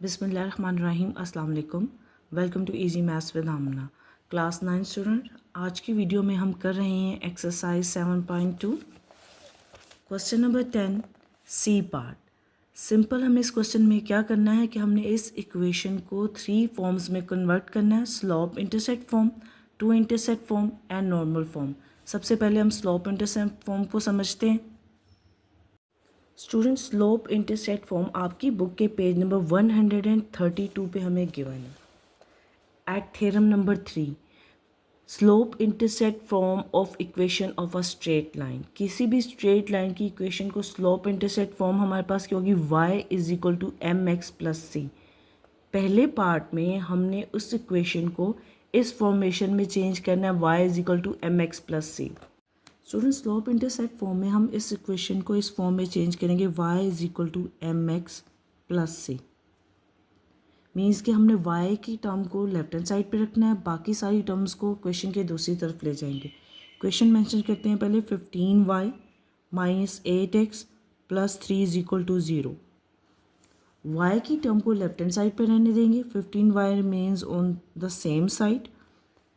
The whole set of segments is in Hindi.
बिस्मिल्लाहिर्रहमानिर्रहीम अस्सलाम वालेकुम। Welcome to easy maths with Amna. Class 9 student, आज की वीडियो में हम कर रहे हैं exercise 7.2 question number 10 C part. Simple हमें इस क्वेश्चन में क्या करना है कि हमने इस इक्वेशन को 3 फॉर्म्स में कन्वर्ट करना है, slope intercept form, two intercept form and normal form. सबसे पहले हम स्लोप इंटरसेप्ट फॉर्म को समझते हैं। स्टूडेंट, स्लोप इंटरसेप्ट फॉर्म आपकी बुक के पेज नंबर 132 पे हमें गिवन है। At theorem number 3, slope intercept form of equation of a straight line. किसी भी स्ट्रेट लाइन की इक्वेशन को स्लोप इंटरसेप्ट फॉर्म हमारे पास क्या होगी, y is equal to M X plus सी। पहले पार्ट में हमने उस इक्वेशन को इस फॉर्मेशन में चेंज करना है, y is equal to M X plus C. Student, slope intercept form में हम इस इक्वेशन को इस फॉर्म में चेंज करेंगे, y is equal to M X plus C. Means कि हमने y की टर्म को लेफ्ट हैंड साइड पे रखना है, बाकी सारी टर्म्स को इक्वेशन के दूसरी तरफ ले जाएंगे। इक्वेशन मेंशन करते हैं पहले, 15y minus 8x plus 3 is equal to 0। y की टर्म को लेफ्ट हैंड साइड पे रहने देंगे, 15y remains on the same side.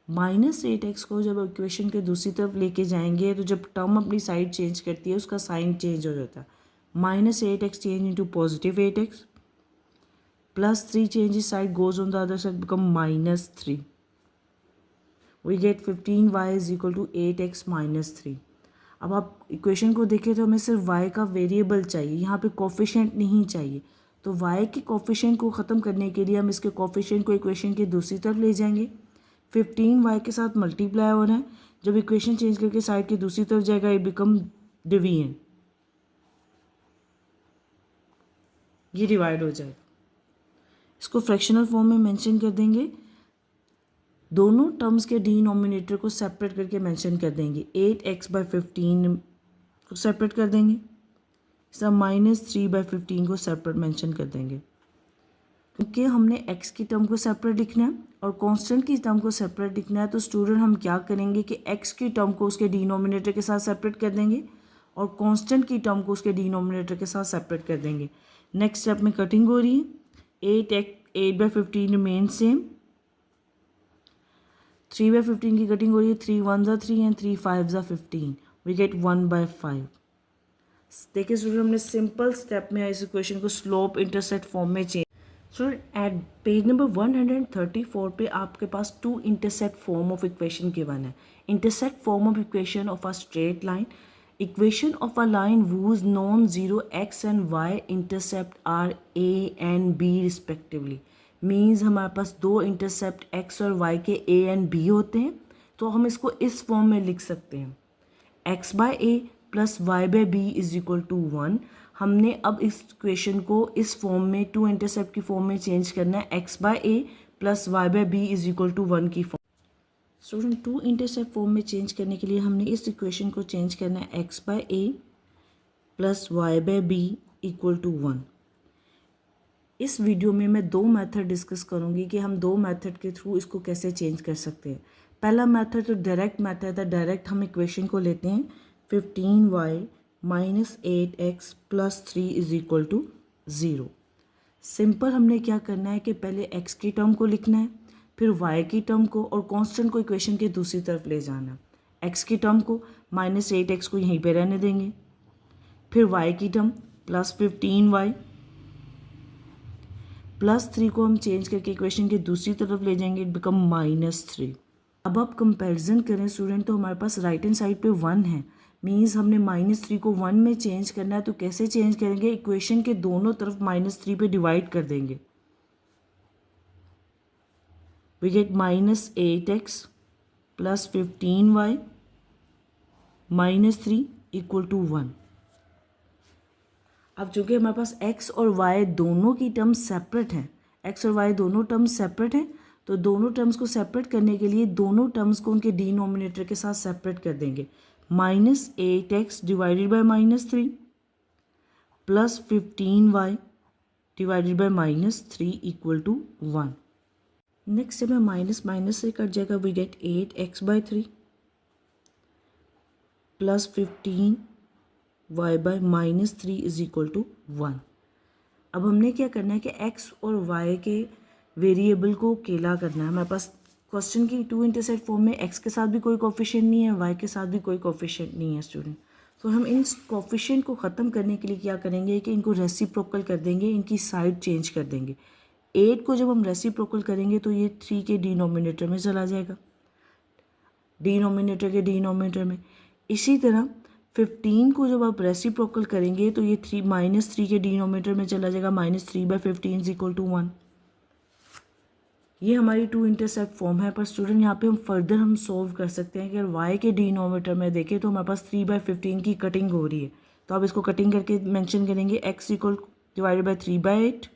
-8x को जब इक्वेशन के दूसरी तरफ लेके जाएंगे तो जब टर्म अपनी साइड चेंज करती है उसका साइन चेंज हो जाता है। -8x change into positive 8x plus 3 changes side goes on the other side become -3। We get 15y is equal to 8x minus 3। अब आप इक्वेशन को देखें तो हमें सिर्फ y का वेरिएबल चाहिए, यहाँ पे कोफिशिएंट नहीं चाहिए। तो y के कोफिशिएंट को ख़त्म करने के लिए हम इसके कोफिशिएंट को इक्वेशन के दूसरी तरफ ले जाएंगे। 15y के साथ मल्टीप्लाई हो रहा है, जब इक्वेशन चेंज करके साइड की दूसरी तरफ जाएगा ये बिकम डिवीजन, ये डिवाइड हो जाएगा। इसको फ्रैक्शनल फॉर्म में मेंशन कर देंगे, दोनों टर्म्स के डिनोमिनेटर को सेपरेट करके मेंशन कर देंगे। 8x/15 को सेपरेट कर देंगे, सब -3/15 को सेपरेट मेंशन कर देंगे। क्योंकि हमने x की टर्म को सेपरेट लिखना है और कांस्टेंट की टर्म को सेपरेट लिखना है, तो स्टूडेंट हम क्या करेंगे कि x की टर्म को उसके डिनोमिनेटर के साथ सेपरेट कर देंगे और कांस्टेंट की टर्म को उसके डिनोमिनेटर के साथ सेपरेट कर देंगे। नेक्स्ट स्टेप में कटिंग हो रही है, 8/15 रिमेन सेम, 3/15 की कटिंग हो रही है, 3 1 ज़ा 3 एंड 3 5 ज़ा 15, वी गेट 1/5। देखिए स्टूडेंट, हमने सिंपल स्टेप में इस इक्वेशन को स्लोप इंटरसेप्ट फॉर्म में change. Student, at page number 134 पे आपके पास two intercept form of equation given है। Intercept form of equation of a straight line, equation of a line whose non zero x and y intercept are a and b respectively. Means हमारे पास दो इंटरसेप्ट x और y के a एंड b होते हैं, तो हम इसको इस फॉर्म में लिख सकते हैं, x/a plus y/b is equal to 1। हमने अब इस इक्वेशन को इस फॉर्म में टू इंटरसेप्ट की फॉर्म में चेंज करना है, x/a plus y/b is equal to 1 की form. Student, two intercept form में चेंज करने के लिए हमने इस इक्वेशन को चेंज करना है, x/a plus y/b equal to 1। इस वीडियो में मैं दो मेथड डिस्कस करूंगी कि हम दो मेथड के थ्रू इसको कैसे चेंज कर सकते हैं। पहला मेथड जो डायरेक्ट मेथड है, डायरेक्ट हम इक्वेशन को लेते हैं, 15y minus 8x plus 3 is equal to 0। Simple हमने क्या करना है कि पहले x की टर्म को लिखना है, फिर y की टर्म को और कांस्टेंट को इक्वेशन के दूसरी तरफ ले जाना है। x की टर्म को -8x को यहीं पे रहने देंगे, फिर y की टर्म प्लस 15y प्लस 3 को हम चेंज करके इक्वेशन के दूसरी तरफ ले जाएंगे, इट बिकम -3। अब आप कंपैरिजन करें स्टूडेंट, तो हमारे पास राइट हैंड साइड पे 1 है, मीन्स हमने -3 को 1 में चेंज करना है। तो कैसे चेंज करेंगे, इक्वेशन के दोनों तरफ -3 पे डिवाइड कर देंगे, we get -8x plus 15y -3 equal to 1। अब चूंकि हमारे पास x और y दोनों की टर्म्स सेपरेट हैं, x और y दोनों टर्म्स सेपरेट हैं, तो दोनों टर्म्स को सेपरेट करने के लिए दोनों टर्म्स को उनके डिनोमिनेटर के साथ सेपरेट कर देंगे। -8x divided by -3 plus 15y divided by -3 equal to 1। Next जब माइनस माइनस से कट जाएगा, we get 8x/3 plus 15y/-3 is equal to 1। अब हमने क्या करना है कि x और y के वेरिएबल को अकेला करना है। हमारे पास क्वेश्चन की टू इंटरसेक्ट फॉर्म में x के साथ भी कोई कोफिशिएंट नहीं है, y के साथ भी कोई कोफिशिएंट नहीं है स्टूडेंट। तो हम इन कोफिशिएंट को ख़त्म करने के लिए क्या करेंगे कि इनको रेसिप्रोकल कर देंगे, इनकी साइड चेंज कर देंगे। 8 को जब हम रेसिप्रोकल करेंगे तो ये 3 के डिनोमिनेटर में चला जाएगा, डिनोमिनेटर के डिनोमिनेटर में। इसी तरह 15 को जब आप रेसिप्रोकल करेंगे तो ये -3 के डिनोमिनेटर में चला जाएगा, -3/15 = 1। ये हमारी टू इंटरसेप्ट फॉर्म है। पर स्टूडेंट यहाँ पे हम फर्दर हम सोल्व कर सकते हैं कि अगर y के डिनोमिनेटर में देखें तो हमारे पास 3/15 की कटिंग हो रही है, तो आप इसको कटिंग करके मेंशन करेंगे, x = 3/8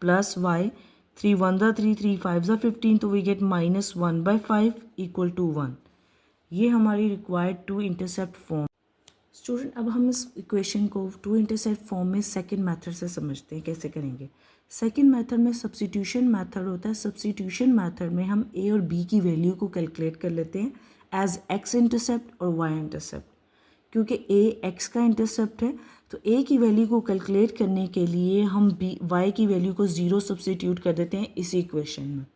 प्लस y 3 1 3 3 5 15, तो वी गेट -1/5 = 1। ये हमारी required two intercept form. Student अब हम इस इक्वेशन को टू इंटरसेप्ट फॉर्म में सेकंड मेथड से समझते हैं। कैसे करेंगे? सेकंड मेथड में सब्स्टिट्यूशन मेथड होता है। सब्स्टिट्यूशन मेथड में हम a और b की वैल्यू को कैलकुलेट कर लेते हैं एज x इंटरसेप्ट और y इंटरसेप्ट। क्योंकि a x का इंटरसेप्ट है तो a की वैल्यू को कैलकुलेट करने के लिए हम y की वैल्यू को 0 सब्स्टिट्यूट कर देते हैं इसी इक्वेशन में।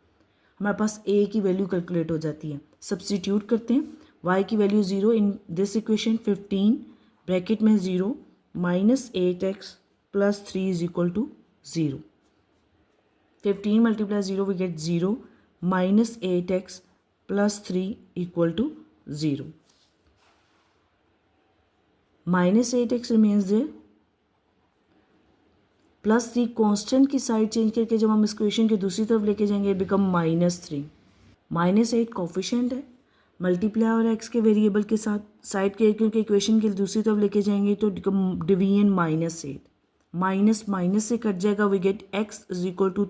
हमारे पास a की वैल्यू कैलकुलेट हो जाती है। सब्स्टिट्यूट करते हैं, y की value 0 in this equation, 15 bracket में 0 -8x + 3 = 0। 15 × 0 we get 0, -8x + 3 = 0। -8x remains there, +3 constant की साइड चेंज करके जब हम इस इक्वेशन के दूसरी तरफ लेके जाएंगे बिकम -3। -8 कोफिशिएंट है, मल्टीप्लाई और x के वेरिएबल के साथ साइड के क्योंकि इक्वेशन के दूसरी तरफ लेके जाएंगे तो डिवीजन -8 माइनस माइनस से कट जाएगा, वी गेट x =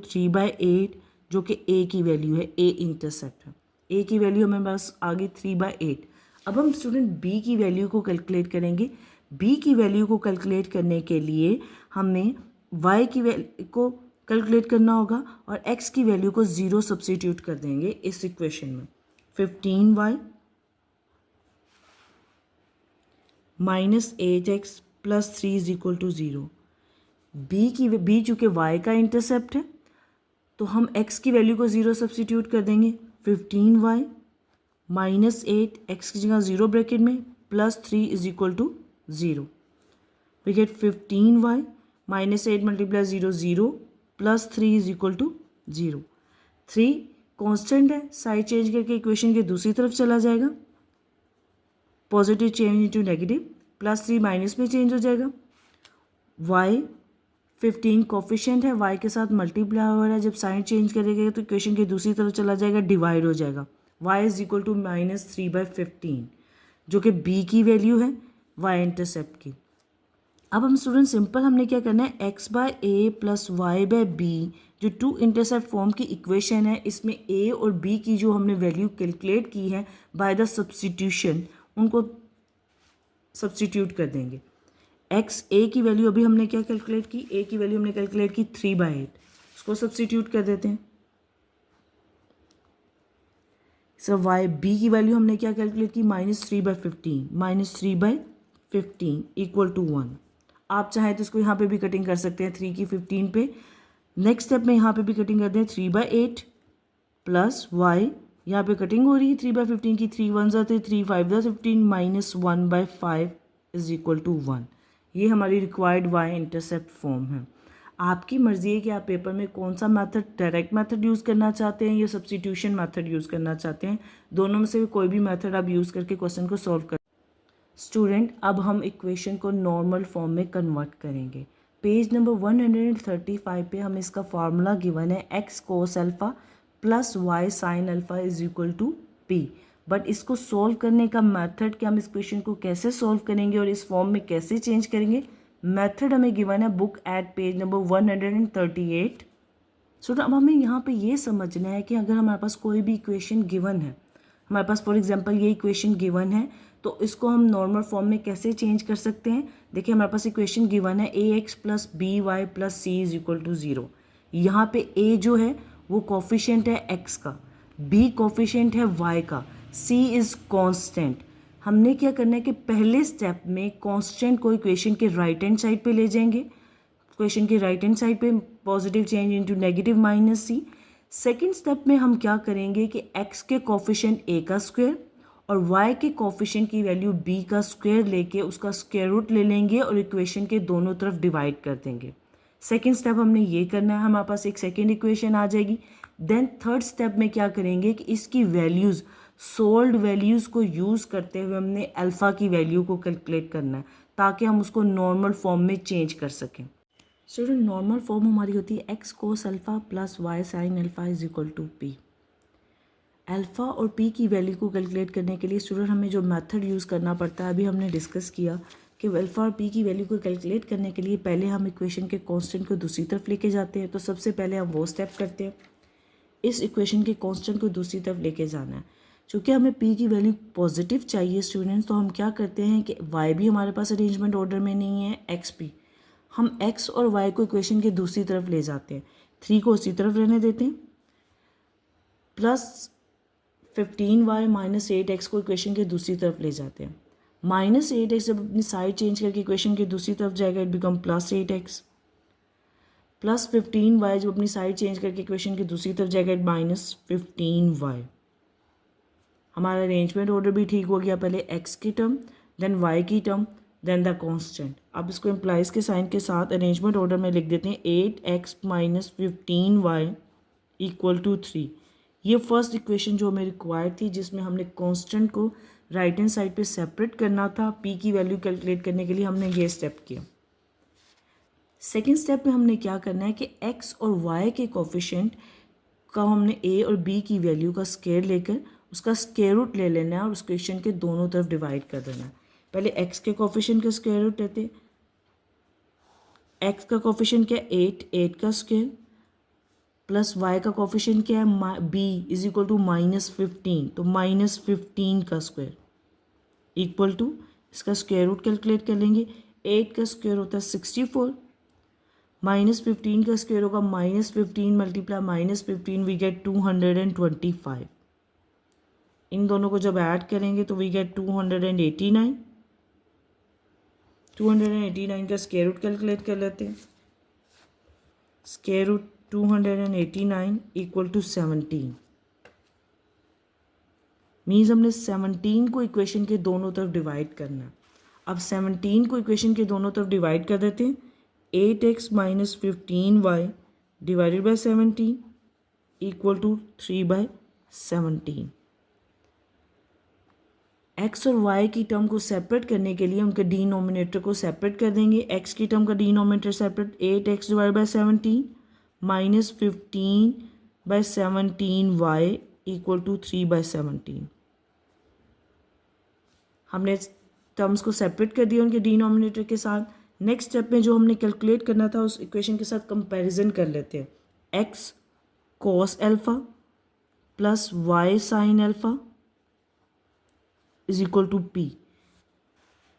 3/8 जो कि a की वैल्यू है, a इंटरसेप्ट है। a की वैल्यू हमें बस आ गई 3/8। अब हम स्टूडेंट b की वैल्यू को कैलकुलेट करेंगे। b की वैल्यू को कैलकुलेट करने के लिए हमें y की वैल्यू को कैलकुलेट करना होगा और x की वैल्यू को 0 सब्स्टिट्यूट कर देंगे इस इक्वेशन में। 15y -8x + 3 = 0। b चूँकि y का इंटरसेप्ट है तो हम x की वैल्यू को 0 सब्स्टिट्यूट कर देंगे। 15y -8 x की जगह 0 ब्रैकेट में +3 = 0। We get 15y -8 × 0 0 +3 = 0। 3 कांस्टेंट है, साइड चेंज करके इक्वेशन के दूसरी तरफ चला जाएगा, positive change into negative, +3 minus में चेंज हो जाएगा। y 15 कोफिशिएंट है, y के साथ मल्टीप्लाई हो रहा है, जब साइन चेंज करेगा तो इक्वेशन के दूसरी तरफ चला जाएगा, डिवाइड हो जाएगा। y = -3/15 जो कि b की वैल्यू है y इंटरसेप्ट की। अब हम स्टूडेंट सिंपल हमने क्या करना है, x/a + y/b जो टू इंटरसेप्ट फॉर्म की इक्वेशन है, इसमें a और b की जो हमने वैल्यू कैलकुलेट की है बाय द सब्स्टिट्यूशन उनको सब्स्टिट्यूट कर देंगे। x a की वैल्यू अभी हमने क्या कैलकुलेट की, a की वैल्यू हमने कैलकुलेट की 3/8, उसको सब्स्टिट्यूट कर देते हैं। सर y b की वैल्यू हमने क्या कैलकुलेट की, -3/15 = 1। आप चाहें तो इसको यहाँ पे भी कटिंग कर सकते हैं 3 की 15 पे। नेक्स्ट स्टेप में यहाँ पे भी कटिंग करते हैं 3/8 प्लस y, यहाँ पे कटिंग हो रही है 3/15 की, 3 1 3 3 5 15 -1/5 = 1। ये हमारी रिक्वायर्ड y इंटरसेप्ट फॉर्म है। आपकी मर्ज़ी है कि आप पेपर में कौन सा मेथड, डायरेक्ट मेथड यूज़ करना चाहते हैं या सब्स्टिट्यूशन मेथड यूज़ करना चाहते हैं। दोनों में से कोई भी मेथड आप यूज़ करके क्वेश्चन को सॉल्व कर। स्टूडेंट अब हम इक्वेशन को नॉर्मल फॉर्म में कन्वर्ट करेंगे। पेज नंबर 135 पे हमें इसका फार्मूला गिवन है, x cos α + y sin α = p। But इसको सॉल्व करने का मेथड कि हम इस क्वेश्चन को कैसे सॉल्व करेंगे और इस फॉर्म में कैसे चेंज करेंगे, मेथड हमें गिवन है बुक एट पेज नंबर 138। सो अब हमें यहाँ पे ये समझना है कि अगर हमारे पास कोई भी इक्वेशन गिवन है, हमारे पास फॉर एग्जांपल ये इक्वेशन गिवन है, तो इसको हम नॉर्मल फॉर्म में कैसे चेंज कर सकते हैं। देखिए हमारे पास इक्वेशन गिवन है ax + by + c = 0। यहाँ पे a जो है वो कोफिशिएंट है x का, b कोफिशिएंट है y का, c इज़ कांस्टेंट। हमने क्या करना है कि पहले स्टेप में कांस्टेंट को इक्वेशन के राइट हैंड साइड पे ले जाएंगे, क्वेश्चन के राइट हैंड साइड पे positive change into negative minus C. Second step में हम क्या करेंगे कि x के कोफिशिएंट a का स्क्वायर और y के कोफिशिएंट की वैल्यू b का स्क्वायर लेके उसका स्क्वायर रूट ले लेंगे और इक्वेशन के दोनों तरफ डिवाइड कर देंगे। सेकेंड स्टेप हमने ये करना है, हमारे पास एक सेकेंड इक्वेशन आ जाएगी। देन थर्ड स्टेप में क्या करेंगे कि इसकी वैल्यूज़ सोल्ड वैल्यूज़ को यूज़ करते हुए हमने अल्फ़ा की वैल्यू को कैलकुलेट करना है ताकि हम उसको नॉर्मल फॉर्म में चेंज कर सकें। स्टूडेंट नॉर्मल फॉर्म हमारी होती है x cos alpha plus y sine alpha is equal to p। Alpha और p की वैल्यू को कैलकुलेट करने के लिए स्टूडेंट हमें जो मेथड यूज़ करना पड़ता है अभी हमने डिस्कस किया कि अल्फ़ा और p की वैल्यू को कैलकुलेट करने के लिए पहले हम इक्वेशन के कांस्टेंट को दूसरी तरफ लेके जाते हैं। तो सबसे पहले हम वो स्टेप करते हैं, इस इक्वेशन के कांस्टेंट को दूसरी तरफ लेके जाना है। चूँकि हमें p की वैल्यू पॉजिटिव चाहिए स्टूडेंट्स, तो हम क्या करते हैं कि y भी हमारे पास अरेंजमेंट ऑर्डर में नहीं है, x भी, हम x और y को इक्वेशन के दूसरी तरफ ले जाते हैं। 3 को उसी तरफ रहने देते हैं, प्लस 15y माइनस 8x को इक्वेशन के दूसरी तरफ ले जाते हैं। माइनस 8x जब अपनी साइड चेंज करके इक्वेशन के दूसरी तरफ जाएगा it become plus 8x, plus 15y जब अपनी साइड चेंज करके इक्वेशन की दूसरी तरफ जाएगा इट माइनस 15y। हमारा अरेंजमेंट ऑर्डर भी ठीक हो गया, पहले x की टर्म देन y की टर्म देन द कांस्टेंट। अब इसको इम्प्लाइज के साइन के साथ अरेंजमेंट ऑर्डर में लिख देते हैं 8x minus 15y equal to 3। ये फर्स्ट इक्वेशन जो हमें रिक्वायर्ड थी जिसमें हमने कांस्टेंट को राइट हैंड साइड पे सेपरेट करना था p की वैल्यू कैलकुलेट करने के लिए, हमने ये स्टेप किया। सेकेंड स्टेप में हमने क्या करना है कि x और y के कोफिशिएंट का हमने a और b की वैल्यू का स्क्वायर लेकर उसका स्क्वायर रूट ले लेना है और उस क्वेश्चन के दोनों तरफ डिवाइड कर देना है। पहले x के कोफिशिएंट का स्क्वायर रूट लेते हैं। x का कोफिशिएंट क्या है 8 का स्क्वायर, प्लस y का कोफिशिएंट क्या है b is equal to minus 15, तो माइनस 15 का स्क्वायर इक्वल टू इसका स्क्वायर रूट कैलकुलेट कर लेंगे। 8 का स्क्वायर होता है 64, माइनस 15 का स्क्वायर होगा minus 15 multiply minus 15 we get 225। इन दोनों को जब ऐड करेंगे तो वी गेट 289। 289 का स्क्वायर रूट कैलकुलेट कर लेते हैं। Square root 289 equal to 17 means हमने 17 को इक्वेशन के दोनों तरफ डिवाइड करना है। अब 17 को इक्वेशन के दोनों तरफ डिवाइड कर देते हैं। 8x minus 15y divided by 17 equal to 3/17। x और y की टर्म को सेपरेट करने के लिए उनके डिनोमिनेटर को सेपरेट कर देंगे। x की टर्म का denominator separate 8x divide by 17 minus 15/17y equal to 3/17। हमने टर्म्स को सेपरेट कर दिया उनके डिनोमिनेटर के साथ। नेक्स्ट स्टेप में जो हमने कैलकुलेट करना था उस इक्वेशन के साथ कंपैरिजन कर लेते हैं। x cos alpha plus y sine alpha is equal to p।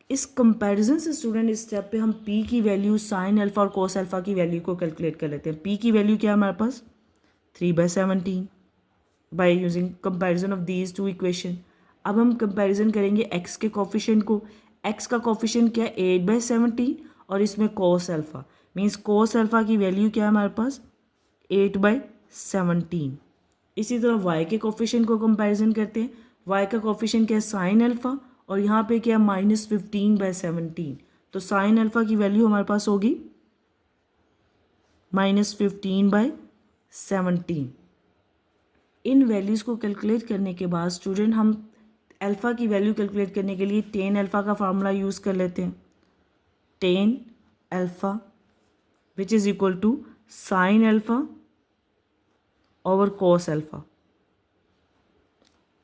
इस कंपैरिजन से स्टूडेंट इस स्टेप पे हम p की वैल्यू साइन अल्फ़ा और cos अल्फ़ा की वैल्यू को कैलकुलेट कर लेते हैं। p की वैल्यू क्या है हमारे पास 3/17 by using comparison of these two equation. अब हम कंपैरिजन करेंगे x के कोफिशिएंट को। x का कोफिशिएंट क्या है 8/17 और इसमें cos alpha means cos alpha की वैल्यू क्या है हमारे पास 8/17। इसी तरह y के कोफिशिएंट को कंपैरिजन करते हैं। y का कोफिशिएंट क्या है साइन अल्फ़ा और यहाँ पे क्या है माइनस 15/17, तो साइन अल्फ़ा की वैल्यू हमारे पास होगी माइनस 15/17। इन वैल्यूज़ को कैलकुलेट करने के बाद स्टूडेंट हम अल्फ़ा की वैल्यू कैलकुलेट करने के लिए टेन अल्फ़ा का फार्मूला यूज़ कर लेते हैं। Tan alpha which is equal to sine alpha over cos alpha.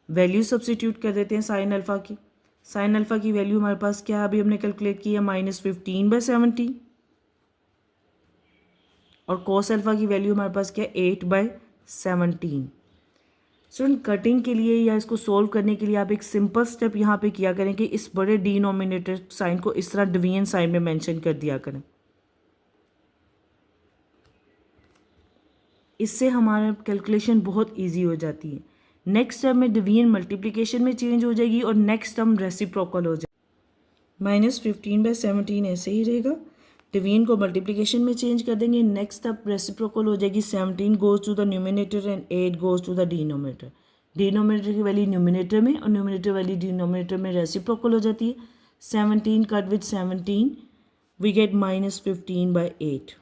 Value substitute कर देते हैं साइन अल्फ़ा की। साइन अल्फ़ा की वैल्यू हमारे पास क्या है अभी हमने कैलकुलेट की है माइनस 15/17 और कॉस अल्फ़ा की वैल्यू हमारे पास क्या है 8/17। स्टूडेंट कटिंग के लिए या इसको सोल्व करने के लिए आप एक सिंपल स्टेप यहाँ पे किया करें कि इस बड़े डिनोमिनेटर साइन को इस तरह डिवीजन साइन में मेंशन कर दिया करें। इससे हमारा कैलकुलेशन बहुत इजी हो जाती है। नेक्स्ट टर्म में डिवीजन मल्टीप्लिकेशन में चेंज हो जाएगी और नेक्स्ट टर्म रेसिप्रोकल हो जाएगी। माइनस 15/17 ऐसे ही रहेगा। डिवीजन को मल्टीप्लिकेशन में चेंज कर देंगे। नेक्स्ट अब रेसिप्रोकल हो जाएगी 17 goes to the numerator and 8 goes to the denominator. Denominator की वैल्यू न्यूमिनेटर में और न्यूमिनेटर वैल्यू डिनोमिनेटर में रेसिप्रोकल हो जाती है। 17 cut with 17 we get -15/8।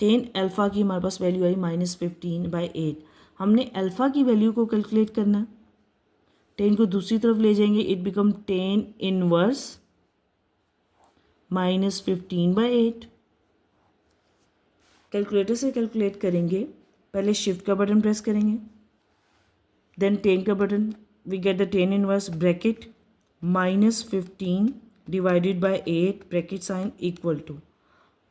10 alpha की हमारे पास वैल्यू आई -15/8। हमने अल्फ़ा की वैल्यू को कैलकुलेट करना है। 10 को दूसरी तरफ ले जाएंगे, इट बिकम 10 इनवर्स -15/8। कैलकुलेटर से कैलकुलेट करेंगे, पहले शिफ्ट का बटन प्रेस करेंगे, देन 10 का button, we get the 10 inverse bracket -15 divided by 8 bracket sine equal to,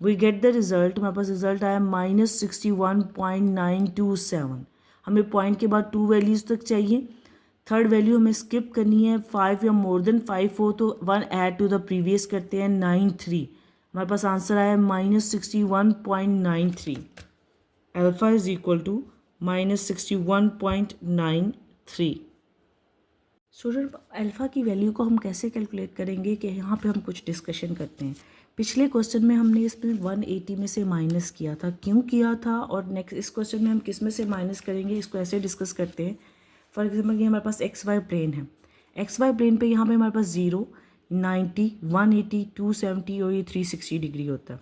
we get the result. हमारे पास रिजल्ट आया -61.927। हमें पॉइंट के बाद 2 वैल्यूज़ तक चाहिए। थर्ड वैल्यू हमें स्किप करनी है, 5 या मोर देन 5 हो तो 1 ऐड टू द प्रीवियस करते हैं 93। हमारे पास आंसर आया -61.93। Alpha is equal to -61.93। Student alpha की वैल्यू को हम कैसे कैलकुलेट करेंगे कि यहाँ पे हम कुछ डिस्कशन करते हैं। पिछले क्वेश्चन में हमने इसमें 180 में से माइनस किया था, क्यों किया था, और नेक्स्ट इस क्वेश्चन में हम किस में से माइनस करेंगे, इसको ऐसे डिस्कस करते हैं। फॉर एग्जाम्पल ये हमारे पास XY प्लेन है। XY प्लेन पे यहाँ पे हमारे पास 0, 90, 180, 270 और ये 360 डिग्री होता है।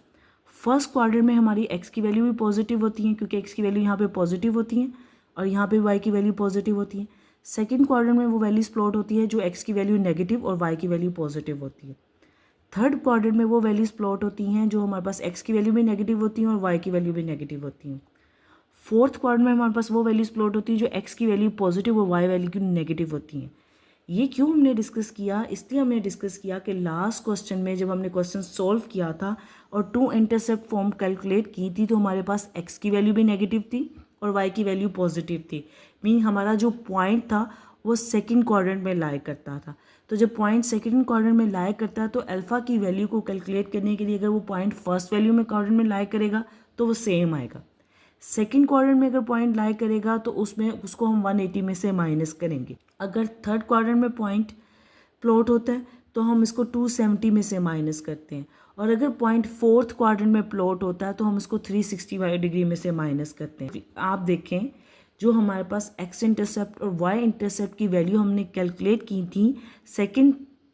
फर्स्ट क्वाड्रेंट में हमारी x की वैल्यू भी पॉजिटिव होती है, क्योंकि x की वैल्यू यहाँ पे पॉजिटिव होती है और यहाँ पे y की वैल्यू पॉजिटिव होती है। सेकंड क्वाड्रेंट में वो वैल्यूज प्लॉट होती है जो x की वैल्यू नेगेटिव और y की वैल्यू पॉजिटिव होती है। थर्ड क्वाड्रेंट में वो वैल्यूज प्लॉट होती हैं जो हमारे पास x की वैल्यू भी नेगेटिव होती हैं और y की वैल्यू भी नेगेटिव होती हैं। फोर्थ क्वाड्रेंट में हमारे पास वो वैल्यूज प्लॉट होती है जो x की वैल्यू पॉजिटिव और y वैल्यू की नेगेटिव होती हैं। ये क्यों हमने डिस्कस किया, इसलिए हमने डिस्कस किया कि लास्ट क्वेश्चन में जब हमने क्वेश्चन सॉल्व किया था और 2 इंटरसेप्ट फॉर्म कैलकुलेट की थी तो हमारे पास x की वैल्यू भी नेगेटिव थी और y की वैल्यू पॉजिटिव थी। मीन हमारा जो पॉइंट था वो सेकंड क्वाड्रेंट में लाई करता था। तो जब पॉइंट सेकंड क्वाड्रेंट में लाई करता है तो अल्फ़ा की वैल्यू को कैलकुलेट करने के लिए अगर वो पॉइंट फर्स्ट वैल्यू में क्वाड्रेंट में लाई करेगा तो वो सेम आएगा। सेकंड क्वाड्रेंट में अगर पॉइंट लाई करेगा तो उसमें उसको हम 180 में से माइनस करेंगे। अगर थर्ड क्वाड्रेंट में पॉइंट प्लॉट होता है तो हम इसको 270 में से माइनस करते हैं, और अगर पॉइंट फोर्थ क्वाड्रेंट में प्लॉट होता है तो हम इसको 360 डिग्री में से माइनस करते हैं। आप देखें जो हमारे पास x इंटरसेप्ट और y इंटरसेप्ट की वैल्यू हमने कैलकुलेट की थी सेकंड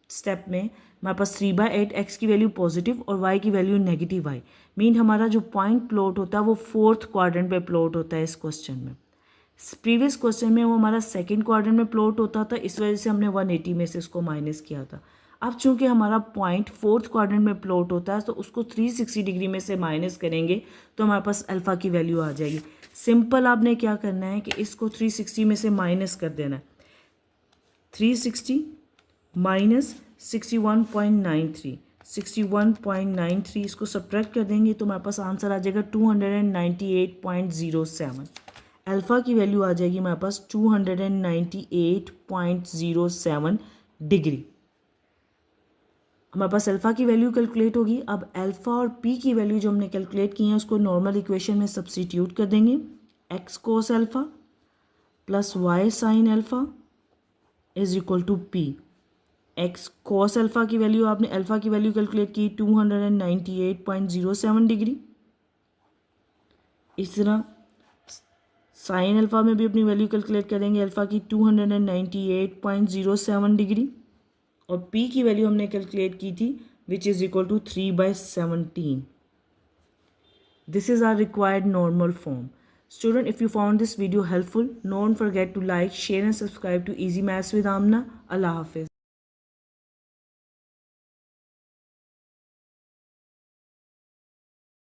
स्टेप में, हमारे पास 3/8 x की वैल्यू पॉजिटिव और y की वैल्यू नेगेटिव आई। मीन हमारा जो पॉइंट प्लॉट होता है वो फोर्थ क्वाड्रेंट पे प्लॉट होता है इस क्वेश्चन में। प्रीवियस क्वेश्चन में वो हमारा सेकंड क्वाड्रेंट में प्लॉट होता था, इस वजह से हमने 180 में से इसको माइनस किया था। अब चूंकि हमारा पॉइंट फोर्थ क्वाड्रेंट में प्लॉट होता है तो उसको 360 डिग्री में से माइनस करेंगे तो हमारे पास अल्फ़ा की वैल्यू आ जाएगी। सिंपल आपने क्या करना है कि इसको 360 में से माइनस कर देना है। 360 माइनस 61.93 इसको सब्ट्रैक्ट कर देंगे तो हमारे पास आंसर आ जाएगा 298.07। अल्फ़ा की वैल्यू आ जाएगी हमारे पास 298.07 डिग्री। हमारे पास अल्फ़ा की वैल्यू कैलकुलेट होगी। अब अल्फ़ा और पी की वैल्यू जो हमने कैलकुलेट की है उसको नॉर्मल इक्वेशन में सब्स्टिट्यूट कर देंगे। X cos alpha plus y sine alpha is equal to p. X cos alpha की वैल्यू आपने अल्फ़ा की वैल्यू कैलकुलेट की 298.07 डिग्री। इस तरह साइन अल्फ़ा में भी अपनी वैल्यू कैलकुलेट करेंगे अल्फ़ा की 298.07 डिग्री, और p की वैल्यू हमने कैलकुलेट की थी which is equal to 3/17। This is our required normal form. Student, if you found this video helpful, don't forget to like, share and subscribe to Easy Maths with Amna. Allah Hafiz.